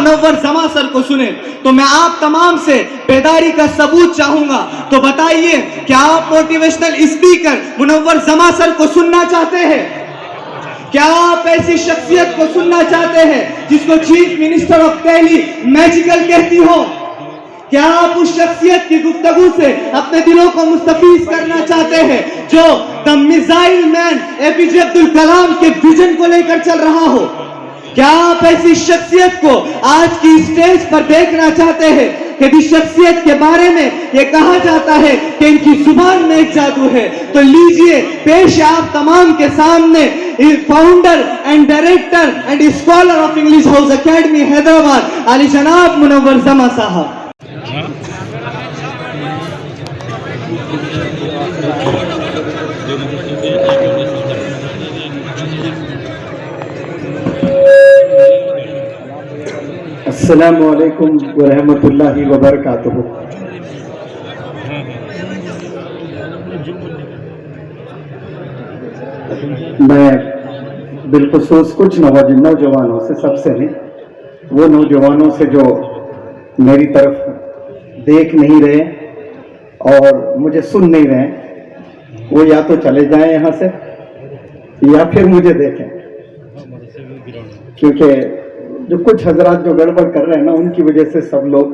منور زما سر کو سنیں. تو میں آپ تمام سے بیداری کا ثبوت چاہوں گا. تو بتائیے کیا آپ موٹیویشنل اسپیکر منور زما سر کو سننا چاہتے ہیں؟ کیا آپ ایسی شخصیت کو سننا چاہتے ہیں جس کو chief minister of Delhi magical کہتی ہو؟ کیا آپ اس شخصیت کی گفتگو سے اپنے دلوں کو مستفیض کرنا چاہتے ہیں جو دا میزائل مین اے پی جے عبد الکلام کے ویژن کو لے کر چل رہا ہو؟ کیا آپ ایسی شخصیت کو آج کی اسٹیج پر دیکھنا چاہتے ہیں کہ جس شخصیت کے بارے میں یہ کہا جاتا ہے کہ ان کی زبان میں ایک جادو ہے؟ تو لیجئے پیش آپ تمام کے سامنے founder and director and scholar of English house academy Hyderabad Ali جناب منور زما صاحب. السلام علیکم ورحمۃ اللہ وبرکاتہ. میں بالخصوص کچھ نوجوانوں سے، سب سے نہیں، وہ نوجوانوں سے جو میری طرف دیکھ نہیں رہے اور مجھے سن نہیں رہے، وہ یا تو چلے جائیں یہاں سے یا پھر مجھے دیکھیں، کیونکہ جو کچھ حضرات جو گڑبڑ کر رہے ہیں نا، ان کی وجہ سے سب لوگ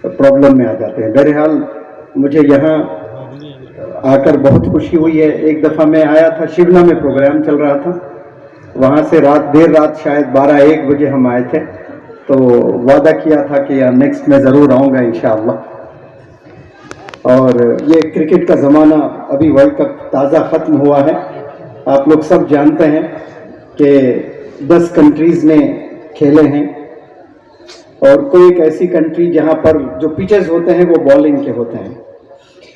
پرابلم میں آ جاتے ہیں. بہرحال مجھے یہاں آ کر بہت خوشی ہوئی ہے. ایک دفعہ میں آیا تھا، شملہ میں پروگرام چل رہا تھا، وہاں سے دیر رات شاید 12-1 بجے ہم آئے تھے، تو وعدہ کیا تھا کہ نیکسٹ میں ضرور آؤں گا انشاءاللہ. اور یہ کرکٹ کا زمانہ، ابھی ورلڈ کپ تازہ ختم ہوا ہے، آپ لوگ سب جانتے ہیں کہ 10 کنٹریز نے کھیلے ہیں، اور کوئی ایک ایسی کنٹری جہاں پر جو پچز ہوتے ہیں وہ بالنگ کے ہوتے ہیں،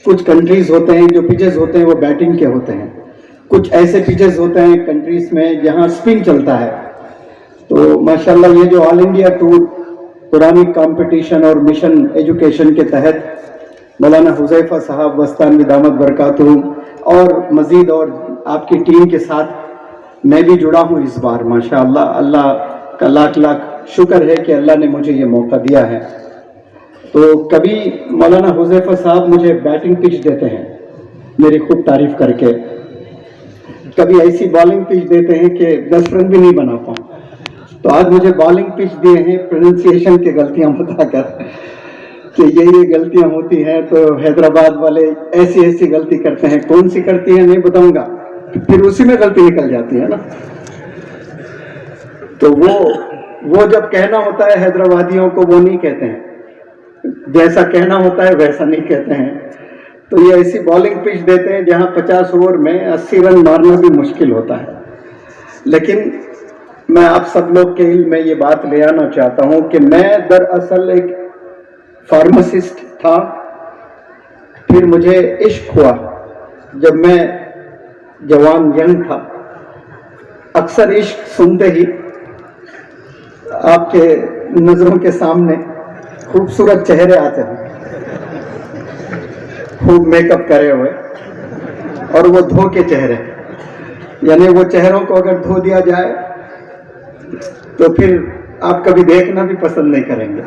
کچھ کنٹریز ہوتے ہیں جو پچز ہوتے ہیں وہ بیٹنگ کے ہوتے ہیں، کچھ ایسے پچز ہوتے ہیں کنٹریز میں جہاں سپن چلتا ہے. تو ماشاءاللہ یہ جو آل انڈیا ٹور پرانی کمپٹیشن اور مشن ایجوکیشن کے تحت مولانا حذیفہ صاحب وسطانوی دامت برکاتہم اور مزید اور آپ کی ٹیم کے ساتھ میں بھی جڑا ہوں اس بار. ماشاءاللہ اللہ کا لاکھ لاکھ شکر ہے کہ اللہ نے مجھے یہ موقع دیا ہے. تو کبھی مولانا حذیفہ صاحب مجھے بیٹنگ پچ دیتے ہیں میری خوب تعریف کر کے، کبھی ایسی بالنگ پچ دیتے ہیں کہ 10 رن بھی نہیں بنا پاؤں. تو آج مجھے بالنگ پچ دیے ہیں پروننسیشن کی غلطیاں بتا کر کہ یہ غلطیاں ہوتی ہیں. تو حیدرآباد والے ایسی غلطی کرتے ہیں، کون سی کرتی ہیں نہیں بتاؤں گا، پھر اسی میں غلطی نکل جاتی ہے نا. تو وہ جب کہنا ہوتا ہے حیدرآبادیوں کو، وہ نہیں کہتے ہیں، جیسا کہنا ہوتا ہے ویسا نہیں کہتے ہیں. تو یہ ایسی بالنگ پچ دیتے ہیں جہاں 50 اوور میں 80 رن مارنا بھی مشکل ہوتا ہے. لیکن میں آپ سب لوگ کے علم میں یہ بات لے آنا چاہتا ہوں کہ میں دراصل ایک فارماسسٹ تھا، پھر مجھے عشق ہوا جب میں جوان ینگ تھا. اکثر عشق سنتے ہی آپ کے نظروں کے سامنے خوبصورت چہرے آتے ہیں، خوب میک اپ کرے ہوئے، اور وہ دھو کے چہرے، یعنی وہ چہروں کو اگر دھو دیا جائے تو پھر آپ کبھی دیکھنا بھی پسند نہیں کریں گے.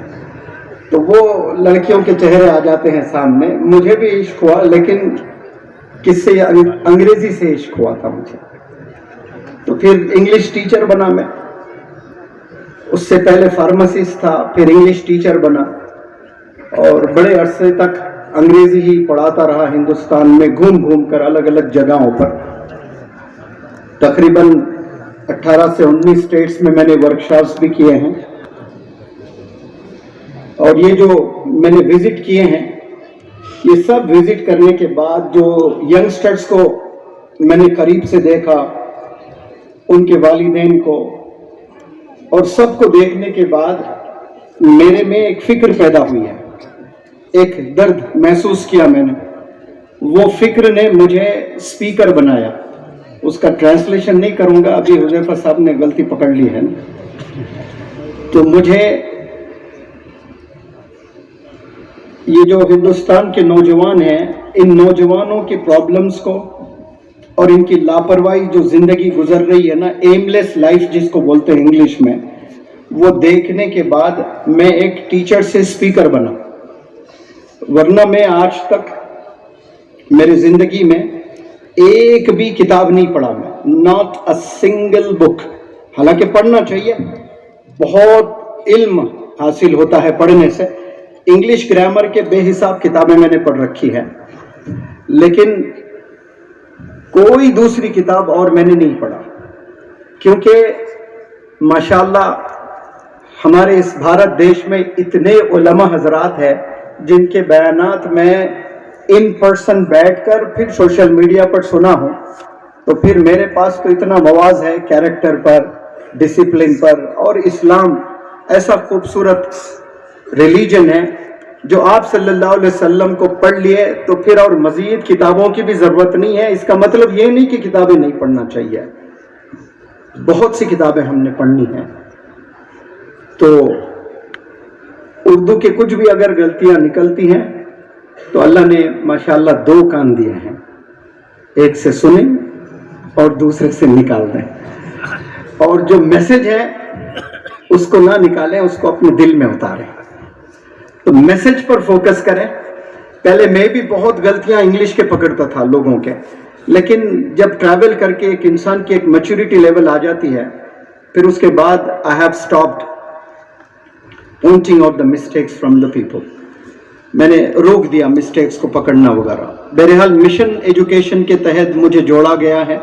تو وہ لڑکیوں کے چہرے آ جاتے ہیں سامنے. مجھے بھی عشق ہوا، لیکن کس سے؟ انگریزی سے عشق ہوا تھا مجھے. تو پھر انگلش ٹیچر بنا میں، اس سے پہلے فارماسسٹ تھا، پھر انگلش ٹیچر بنا، اور بڑے عرصے تک انگریزی ہی پڑھاتا رہا ہندوستان میں، گھوم کر الگ الگ جگہوں پر. تقریباً 18 سے 19 اسٹیٹس میں نے ورکشاپس بھی کیے ہیں. اور یہ جو میں نے وزٹ کیے ہیں، یہ سب وزٹ کرنے کے بعد جو ینگسٹرز کو میں نے قریب سے دیکھا، ان کے والدین کو، اور سب کو دیکھنے کے بعد میرے میں ایک فکر پیدا ہوئی ہے، ایک درد محسوس کیا میں نے. وہ فکر نے مجھے اسپیکر بنایا. اس کا ٹرانسلیشن نہیں کروں گا، ابھی حذیفہ صاحب نے غلطی پکڑ لی ہے نا. تو مجھے یہ جو ہندوستان کے نوجوان ہیں، ان نوجوانوں کی پرابلمز کو اور ان کی لاپرواہی جو زندگی گزر رہی ہے نا، ایم لیس لائف جس کو بولتے ہیں انگلش میں، وہ دیکھنے کے بعد میں ایک ٹیچر سے اسپیکر بنا، ورنہ میں آج تک میری زندگی میں ایک بھی کتاب نہیں پڑھا، میں ناٹ اے سنگل بک. حالانکہ پڑھنا چاہیے، بہت علم حاصل ہوتا ہے پڑھنے سے. انگلش گرامر کے بے حساب کتابیں میں نے پڑھ رکھی ہیں، لیکن کوئی دوسری کتاب اور میں نے نہیں پڑھا، کیونکہ ماشاءاللہ ہمارے اس بھارت دیش میں اتنے علماء حضرات ہیں جن کے بیانات میں ان پرسن بیٹھ کر پھر سوشل میڈیا پر سنا ہوں، تو پھر میرے پاس تو اتنا مواد ہے کیریکٹر پر، ڈسپلن پر. اور اسلام ایسا خوبصورت ریلیجن ہے جو آپ صلی اللہ علیہ وسلم کو پڑھ لیے تو پھر اور مزید کتابوں کی بھی ضرورت نہیں ہے. اس کا مطلب یہ نہیں کہ کتابیں نہیں پڑھنا چاہیے، بہت سی کتابیں ہم نے پڑھنی ہیں. تو اردو کے کچھ بھی اگر غلطیاں نکلتی ہیں تو اللہ نے ماشاءاللہ 2 کان دیے ہیں، ایک سے سنیں اور دوسرے سے نکال دیں. اور جو میسج ہے اس کو نہ نکالیں، اس کو اپنے دل میں اتاریں. تو میسج پر فوکس کریں. پہلے میں بھی بہت غلطیاں انگلش کے پکڑتا تھا لوگوں کے، لیکن جب ٹریول کر کے ایک انسان کی ایک میچورٹی لیول آ جاتی ہے، پھر اس کے بعد I have stopped pointing out the mistakes from the people. میں نے روک دیا مسٹیکس کو پکڑنا وغیرہ. بہرحال مشن ایجوکیشن کے تحت مجھے جوڑا گیا ہے،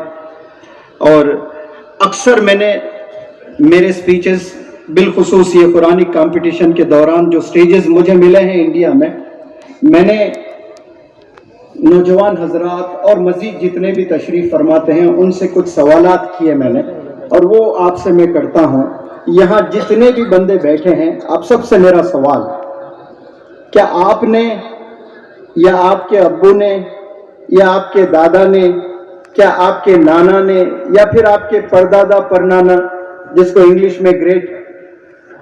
اور اکثر میں نے میرے سپیچز، بالخصوص یہ قرآنی کمپٹیشن کے دوران جو سٹیجز مجھے ملے ہیں انڈیا میں نے نوجوان حضرات اور مزید جتنے بھی تشریف فرماتے ہیں ان سے کچھ سوالات کیے میں نے، اور وہ آپ سے میں کرتا ہوں. یہاں جتنے بھی بندے بیٹھے ہیں، آپ سب سے میرا سوال، کیا آپ نے یا آپ کے ابو نے یا آپ کے دادا نے، کیا آپ کے نانا نے، یا پھر آپ کے پردادا پرنانا، جس کو انگلش میں گریٹ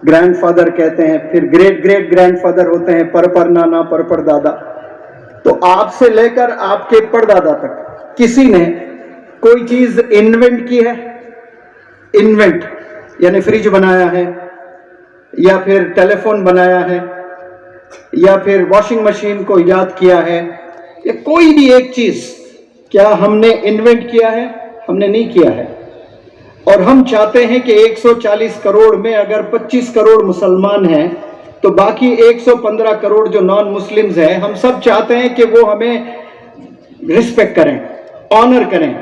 گرینڈ فادر کہتے ہیں، پھر گریٹ گریٹ گرینڈ فادر ہوتے ہیں، پر نانا، پر دادا، تو آپ سے لے کر آپ کے پردادا تک کسی نے کوئی چیز انوینٹ کی ہے؟ انوینٹ یعنی فریج بنایا ہے، یا پھر ٹیلی فون بنایا ہے، یا پھر واشنگ مشین کو ایجاد کیا ہے، یا کوئی بھی ایک چیز کیا ہم نے انوینٹ کیا ہے؟ ہم نے نہیں کیا ہے. اور ہم چاہتے ہیں کہ 140 کروڑ میں اگر 25 کروڑ مسلمان ہیں تو باقی 115 کروڑ جو نان مسلمز ہیں، ہم سب چاہتے ہیں کہ وہ ہمیں رسپیکٹ کریں، آنر کریں.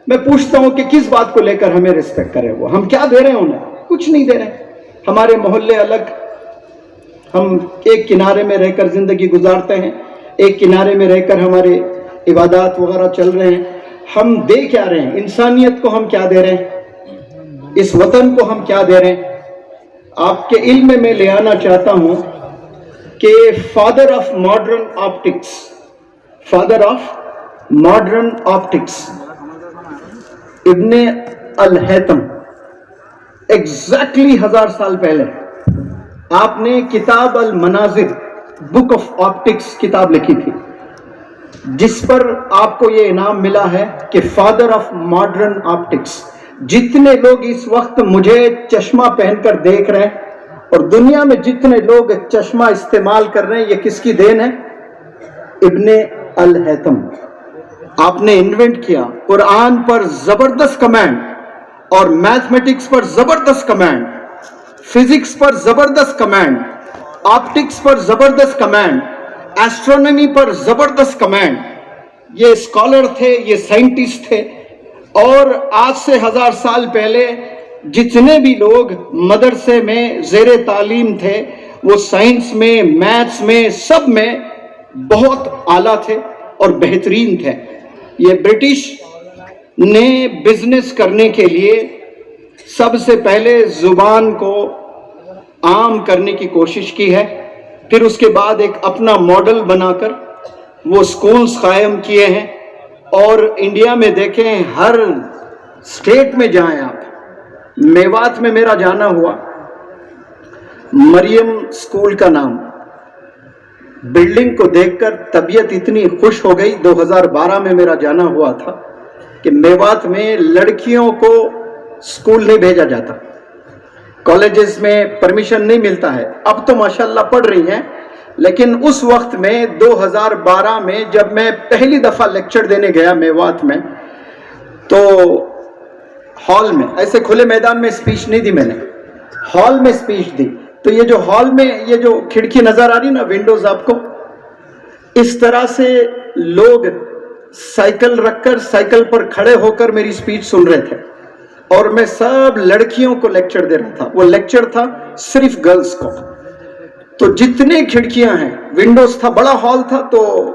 میں پوچھتا ہوں کہ کس بات کو لے کر ہمیں رسپیکٹ کریں؟ وہ ہم کیا دے رہے ہیں انہیں؟ کچھ نہیں دے رہے. ہمارے محلے الگ، ہم ایک کنارے میں رہ کر زندگی گزارتے ہیں، ایک کنارے میں رہ کر ہمارے عبادات وغیرہ چل رہے ہیں. ہم دے کیا رہے ہیں؟ انسانیت کو ہم کیا دے رہے ہیں؟ اس وطن کو ہم کیا دے رہے ہیں؟ آپ کے علم میں لے آنا چاہتا ہوں کہ father of modern optics, father of modern optics ابن الہیثم، ایگزیکٹلی 1000 سال پہلے آپ نے کتاب المناظر، بک آف آپٹکس کتاب لکھی تھی، جس پر آپ کو یہ انعام ملا ہے کہ فادر آف ماڈرن آپٹکس. جتنے لوگ اس وقت مجھے چشمہ پہن کر دیکھ رہے ہیں اور دنیا میں جتنے لوگ چشمہ استعمال کر رہے ہیں، یہ کس کی دین ہے؟ ابن الہیثم. آپ نے انوینٹ کیا. قرآن پر زبردست کمانڈ، اور میتھمیٹکس پر زبردست کمانڈ، فزکس پر زبردست کمانڈ، آپٹکس پر زبردست کمانڈ، ایسٹرونومی پر زبردست کمانڈ. یہ اسکالر تھے، یہ سائنٹسٹ تھے. اور آج سے 1000 سال پہلے جتنے بھی لوگ مدرسے میں زیر تعلیم تھے، وہ سائنس میں، میتھس میں، سب میں بہت اعلیٰ تھے اور بہترین تھے. یہ برٹش نے بزنس کرنے کے لیے سب سے پہلے زبان کو عام کرنے کی کوشش کی ہے، پھر اس کے بعد ایک اپنا ماڈل بنا کر وہ سکولز قائم کیے ہیں. اور انڈیا میں دیکھیں، ہر اسٹیٹ میں جائیں آپ. میوات میں میرا جانا ہوا، مریم سکول کا نام، بلڈنگ کو دیکھ کر طبیعت اتنی خوش ہو گئی. 2012 میں میرا جانا ہوا تھا کہ میوات میں لڑکیوں کو سکول نہیں بھیجا جاتا، کالجز میں پرمیشن نہیں ملتا ہے. اب تو ماشاءاللہ پڑھ رہی ہیں, لیکن اس وقت میں 2012 میں جب میں پہلی دفعہ لیکچر دینے گیا میوات میں, تو ہال میں, ایسے کھلے میدان میں اسپیچ نہیں دی میں نے, ہال میں اسپیچ دی. تو یہ جو ہال میں یہ جو کھڑکی نظر آ رہی نا, ونڈوز آپ کو, اس طرح سے لوگ سائیکل رکھ کر سائیکل پر کھڑے ہو کر میری اسپیچ سن رہے تھے, اور میں سب لڑکیوں کو لیکچر دے رہا تھا. وہ لیکچر تھا صرف گرلز کو. تو جتنے کھڑکیاں ہیں, ونڈوز تھا, بڑا ہال تھا, تو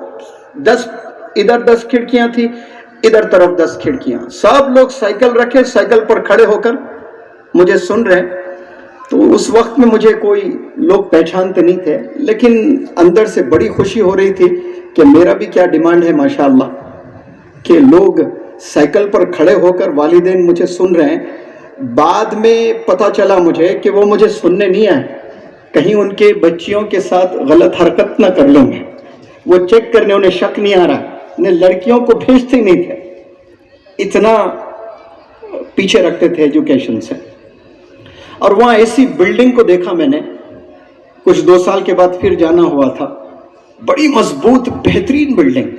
10 ادھر 10 کھڑکیاں تھی, ادھر طرف 10 کھڑکیاں, سب لوگ سائیکل رکھے سائیکل پر کھڑے ہو کر مجھے سن رہے. تو اس وقت میں مجھے کوئی لوگ پہچانتے نہیں تھے, لیکن اندر سے بڑی خوشی ہو رہی تھی کہ میرا بھی کیا ڈیمانڈ ہے ماشاءاللہ, کہ لوگ سائیکل پر کھڑے ہو کر والدین مجھے سن رہے ہیں. بعد میں پتا چلا مجھے کہ وہ مجھے سننے نہیں آئے, کہیں ان کے بچیوں کے ساتھ غلط حرکت نہ کر لوں گے, وہ چیک کرنے, انہیں شک نہیں آ رہا, انہیں لڑکیوں کو بھیجتے نہیں تھے, اتنا پیچھے رکھتے تھے ایجوکیشن سے. اور وہاں ایسی بلڈنگ کو دیکھا میں نے, کچھ 2 سال کے بعد پھر جانا ہوا تھا, بڑی مضبوط بہترین بلڈنگ.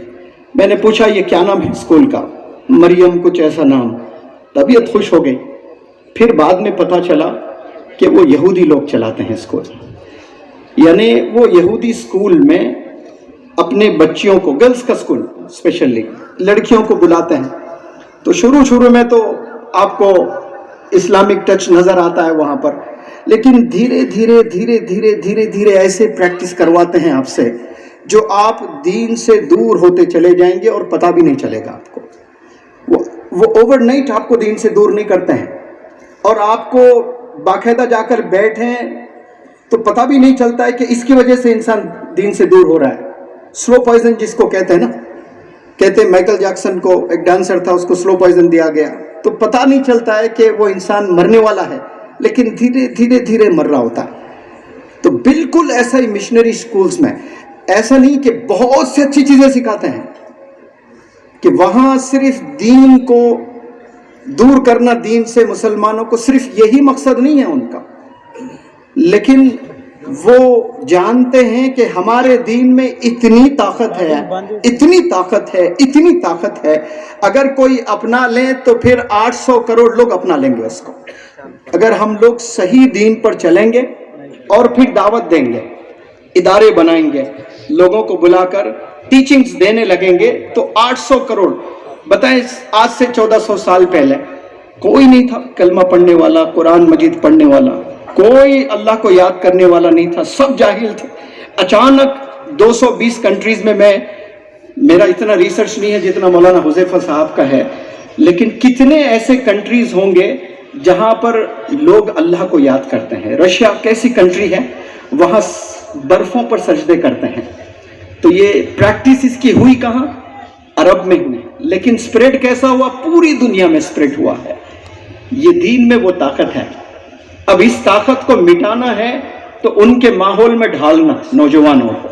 میں نے پوچھا یہ کیا نام ہے اسکول کا, مریم کچھ ایسا نام. طبیعت خوش ہو گئی. پھر بعد میں پتا چلا کہ وہ یہودی لوگ چلاتے ہیں اسکول, یعنی وہ یہودی اسکول میں اپنے بچیوں کو, گرلز کا اسکول اسپیشلی, لڑکیوں کو بلاتے ہیں. تو شروع میں تو آپ کو اسلامک ٹچ نظر آتا ہے وہاں پر, لیکن دھیرے دھیرے ایسے پریکٹس کرواتے ہیں آپ سے جو آپ دین سے دور ہوتے چلے جائیں گے اور پتہ بھی نہیں چلے گا آپ کو. وہ اوور نائٹ آپ کو دین سے دور نہیں کرتے ہیں, اور آپ کو باقاعدہ جا کر بیٹھیں تو پتہ بھی نہیں چلتا ہے کہ اس کی وجہ سے انسان دین سے دور ہو رہا ہے. سلو پوائزن جس کو کہتے ہیں نا, کہتے ہیں مائیکل جیکسن کو, ایک ڈانسر تھا, اس کو سلو پوائزن دیا گیا, تو پتہ نہیں چلتا ہے کہ وہ انسان مرنے والا ہے, لیکن دھیرے مر رہا ہوتا ہے. تو بالکل ایسا ہی مشنری اسکولز میں, ایسا نہیں کہ بہت سی اچھی چیزیں سکھاتے ہیں, کہ وہاں صرف دین کو دور کرنا, دین سے مسلمانوں کو, صرف یہی مقصد نہیں ہے ان کا, لیکن وہ جانتے ہیں کہ ہمارے دین میں اتنی طاقت ہے, اگر کوئی اپنا لیں تو پھر 800 کروڑ لوگ اپنا لیں گے اس کو. اگر ہم لوگ صحیح دین پر چلیں گے اور پھر دعوت دیں گے, ادارے بنائیں گے, لوگوں کو بلا کر ٹیچنگز دینے لگیں گے, تو 800 کروڑ. بتائیں آج سے 1400 سال پہلے کوئی نہیں تھا کلمہ پڑھنے والا, قرآن مجید پڑھنے والا, کوئی اللہ کو یاد کرنے والا نہیں تھا, سب جاہل تھے. اچانک 220 کنٹریز میں, میرا اتنا ریسرچ نہیں ہے جتنا مولانا حذیفہ صاحب کا ہے, لیکن کتنے ایسے کنٹریز ہوں گے جہاں پر لوگ اللہ کو یاد کرتے ہیں. رشیا کیسی کنٹری ہے, وہاں برفوں پر سجدے کرتے ہیں. تو یہ پریکٹس اس کی ہوئی کہاں, عرب میں ہوئی, لیکن سپریڈ کیسا ہوا, پوری دنیا میں سپریڈ ہوا ہے. یہ دین میں وہ طاقت ہے. اب اس طاقت کو مٹانا ہے تو ان کے ماحول میں ڈھالنا, نوجوانوں کو,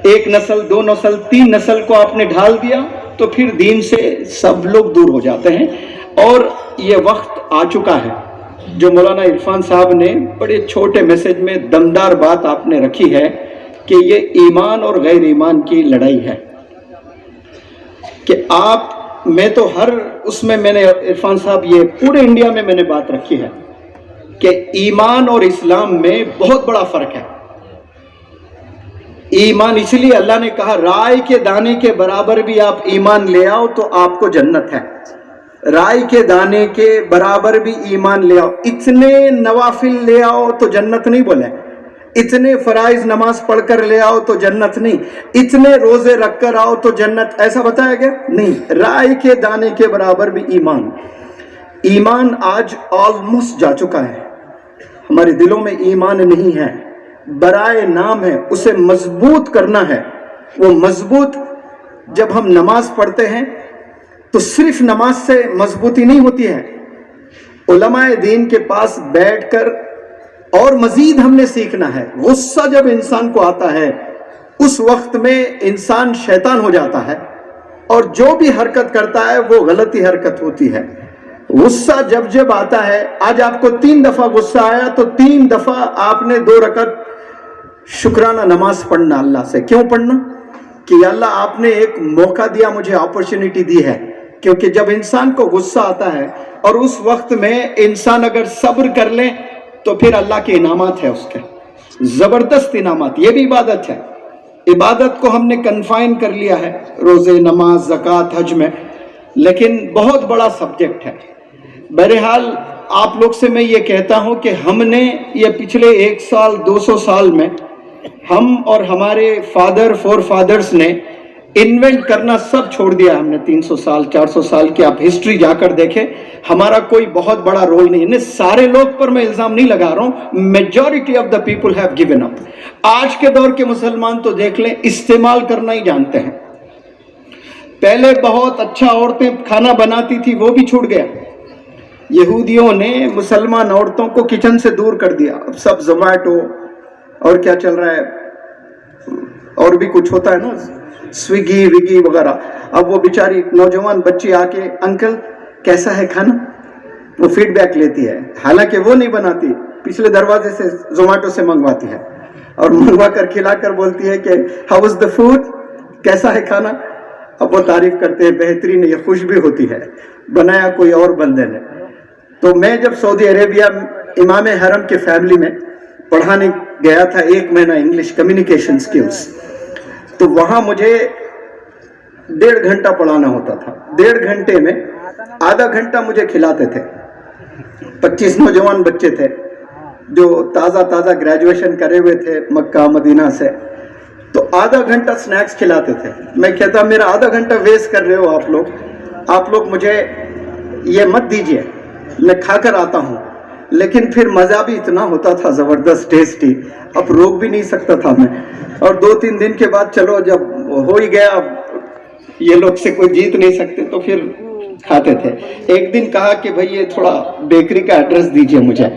1 نسل 2 نسل 3 نسل کو آپ نے ڈھال دیا تو پھر دین سے سب لوگ دور ہو جاتے ہیں. اور یہ وقت آ چکا ہے جو مولانا عرفان صاحب نے بڑے چھوٹے میسج میں دمدار بات آپ نے رکھی ہے, کہ یہ ایمان اور غیر ایمان کی لڑائی ہے. کہ آپ, میں تو ہر اس میں نے عرفان صاحب یہ پورے انڈیا میں نے بات رکھی ہے کہ ایمان اور اسلام میں بہت بڑا فرق ہے. ایمان اس لیے اللہ نے کہا رائے کے دانے کے برابر بھی آپ ایمان لے آؤ تو آپ کو جنت ہے. رائے کے دانے کے برابر بھی ایمان لے آؤ. اتنے نوافل لے آؤ تو جنت نہیں بولے, اتنے فرائض نماز پڑھ کر لے آؤ تو جنت نہیں, اتنے روزے رکھ کر آؤ تو جنت, ایسا بتایا گیا نہیں. رائے کے دانے کے برابر بھی ایمان. ایمان آج آلموسٹ جا چکا ہے, ہمارے دلوں میں ایمان نہیں ہے, برائے نام ہے, اسے مضبوط کرنا ہے. وہ مضبوط, جب ہم نماز پڑھتے ہیں تو صرف نماز سے مضبوطی نہیں ہوتی ہے, علماء دین کے پاس بیٹھ کر اور مزید ہم نے سیکھنا ہے. غصہ جب انسان کو آتا ہے اس وقت میں انسان شیطان ہو جاتا ہے, اور جو بھی حرکت کرتا ہے وہ غلطی حرکت ہوتی ہے. غصہ جب جب آتا ہے, آج آپ کو 3 دفعہ غصہ آیا تو 3 دفعہ آپ نے 2 رکعت شکرانہ نماز پڑھنا اللہ سے. کیوں پڑھنا؟ کہ اللہ آپ نے ایک موقع دیا, مجھے اپرچونٹی دی ہے. کیونکہ جب انسان کو غصہ آتا ہے اور اس وقت میں انسان اگر صبر کر لے تو پھر اللہ کے انعامات ہیں, اس کے زبردست انعامات. یہ بھی عبادت ہے. عبادت کو ہم نے کنفائن کر لیا ہے روزے, نماز, زکوٰۃ, حج میں, لیکن بہت بڑا سبجیکٹ ہے. بہرحال آپ لوگ سے میں یہ کہتا ہوں کہ ہم نے یہ پچھلے 1 سال 200 سال میں ہم اور ہمارے فور فادرز نے انوینٹ کرنا سب چھوڑ دیا. ہم نے 300 سال 400 سال کی آپ ہسٹری جا کر دیکھیں, ہمارا کوئی بہت بڑا رول نہیں ہے. سارے لوگ پر میں الزام نہیں لگا رہا ہوں, majority of the people have given up. آج کے دور کے مسلمان تو دیکھ لیں, استعمال کرنا ہی جانتے ہیں. پہلے بہت اچھا عورتیں کھانا بناتی تھی, وہ بھی چھوٹ گیا. یہودیوں نے مسلمان عورتوں کو کچن سے دور کر دیا. اب سب زومیٹو اور کیا چل رہا ہے, اور بھی کچھ ہوتا ہے نا, سویگی ویگی وغیرہ. اب وہ بیچاری نوجوان بچی آ کے انکل کیسا ہے کھانا, وہ فیڈ بیک لیتی ہے. حالانکہ وہ نہیں بناتی, پچھلے دروازے سے زومیٹو سے منگواتی ہے اور منگوا کر کھلا کر بولتی ہے کہ ہاؤ از دا فوڈ, کیسا ہے کھانا. اب وہ تعریف کرتے ہیں بہترین, یہ خوش بھی ہوتی ہے, بنایا کوئی اور بندے نے. تو میں جب سعودی عربیہ امام حرم کے فیملی میں پڑھانے گیا تھا 1 مہینہ انگلش کمیونیکیشن سکلز, تو وہاں مجھے 1.5 گھنٹہ پڑھانا ہوتا تھا. 1.5 گھنٹے میں آدھا گھنٹہ مجھے کھلاتے تھے. 25 نوجوان بچے تھے جو تازہ گریجویشن کرے ہوئے تھے مکہ مدینہ سے, تو آدھا گھنٹہ سنیکس کھلاتے تھے. میں کہتا میرا آدھا گھنٹہ ویسٹ کر رہے ہو آپ لوگ مجھے یہ مت دیجئے, میں کھا کر آتا ہوں. لیکن پھر مزہ بھی اتنا ہوتا تھا, زبردست ٹیسٹی, اب روک بھی نہیں سکتا تھا میں. اور 2-3 دن کے بعد چلو جب ہو ہی گیا, یہ لوگ سے کوئی جیت نہیں سکتے, تو پھر کھاتے تھے. ایک دن کہا کہ بھئی یہ تھوڑا بیکری کا ایڈریس دیجئے مجھے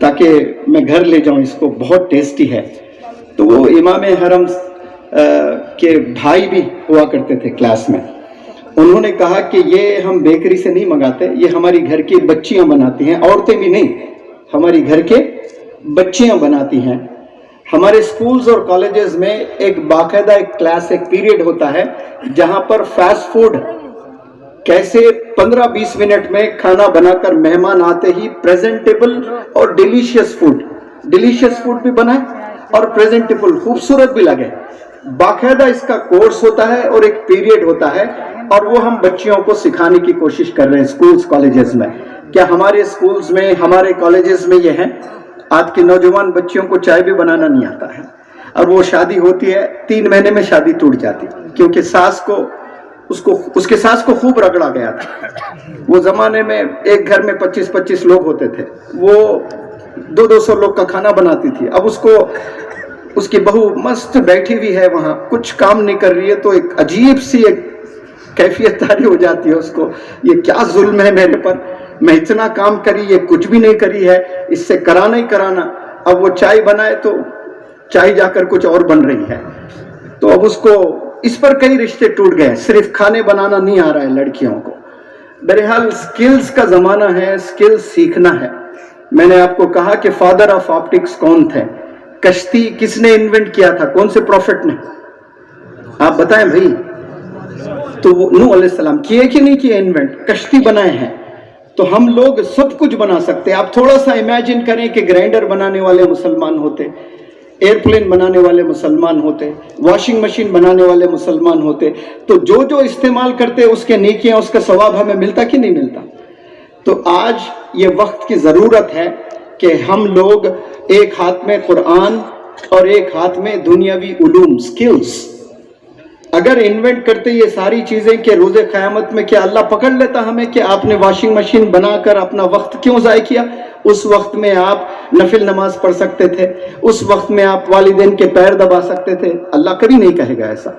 تاکہ میں گھر لے جاؤں اس کو, بہت ٹیسٹی ہے. تو وہ امام حرم کے بھائی بھی ہوا کرتے تھے کلاس میں. انہوں نے کہا کہ یہ ہم بیکری سے نہیں منگاتے, یہ ہماری گھر کی بچیاں بناتی ہیں, عورتیں بھی نہیں, ہماری گھر کے بچیاں بناتی ہیں. ہمارے سکولز اور کالجز میں ایک باقاعدہ ایک کلاس, ایک پیریڈ ہوتا ہے جہاں پر فاسٹ فوڈ کیسے 15-20 منٹ میں کھانا بنا کر مہمان آتے ہی پریزنٹیبل اور ڈیلیشیس فوڈ بھی بنائے اور پریزنٹیبل خوبصورت بھی لگے. باقاعدہ اس کا کورس ہوتا ہے اور ایک پیریڈ ہوتا ہے, اور وہ ہم بچیوں کو سکھانے کی کوشش کر رہے ہیں سکولز کالجز میں. کیا ہمارے سکولز میں ہمارے کالجز میں یہ ہے, آج کی نوجوان بچیوں کو چائے بھی بنانا نہیں آتا ہے, اور وہ شادی ہوتی ہے 3 مہینے میں شادی ٹوٹ جاتی, کیونکہ اس کے ساس کو خوب رگڑا گیا تھا. وہ زمانے میں ایک گھر میں 25-25 لوگ ہوتے تھے, وہ 200 لوگ کا کھانا بناتی تھی. اب اس کی بہو مست بیٹھی ہوئی ہے وہاں, کچھ کام نہیں کر رہی ہے, تو ایک عجیب سی ایک کیفیت تاری ہو جاتی ہے اس کو, یہ کیا ظلم ہے میرے پر, میں اتنا کام کری, یہ کچھ بھی نہیں کری ہے, اس سے کرانا ہی کرانا. اب وہ چائے بنائے تو چائے جا کر کچھ اور بن رہی ہے. تو اب اس پر کئی رشتے ٹوٹ گئے, صرف کھانے بنانا نہیں آ رہا ہے لڑکیوں کو. بہرحال سکلز کا زمانہ ہے, سکلز سیکھنا ہے. میں نے آپ کو کہا کہ فادر آف آپٹکس کون تھے, کشتی کس نے انوینٹ کیا تھا, کون سے پروفٹ نے, آپ بتائیں بھائی. تو نوح علیہ السلام کیے کہ نہیں کیے انوینٹ, کشتی بنائے ہیں. تو ہم لوگ سب کچھ بنا سکتے ہیں. آپ تھوڑا سا امیجن کریں کہ گرائنڈر بنانے والے مسلمان ہوتے, ایئرپلین بنانے والے مسلمان ہوتے, واشنگ مشین بنانے والے مسلمان ہوتے, تو جو استعمال کرتے اس کے نیکیاں, اس کا ثواب ہمیں ملتا کہ نہیں ملتا. تو آج یہ وقت کی ضرورت ہے کہ ہم لوگ ایک ہاتھ میں قرآن اور ایک ہاتھ میں دنیاوی علوم سکلز اگر انوینٹ کرتے یہ ساری چیزیں, کہ روز قیامت میں کیا اللہ پکڑ لیتا ہمیں کہ آپ نے واشنگ مشین بنا کر اپنا وقت کیوں ضائع کیا. اس وقت میں آپ نفل نماز پڑھ سکتے تھے, اس وقت میں آپ والدین کے پیر دبا سکتے تھے. اللہ کبھی نہیں کہے گا ایسا.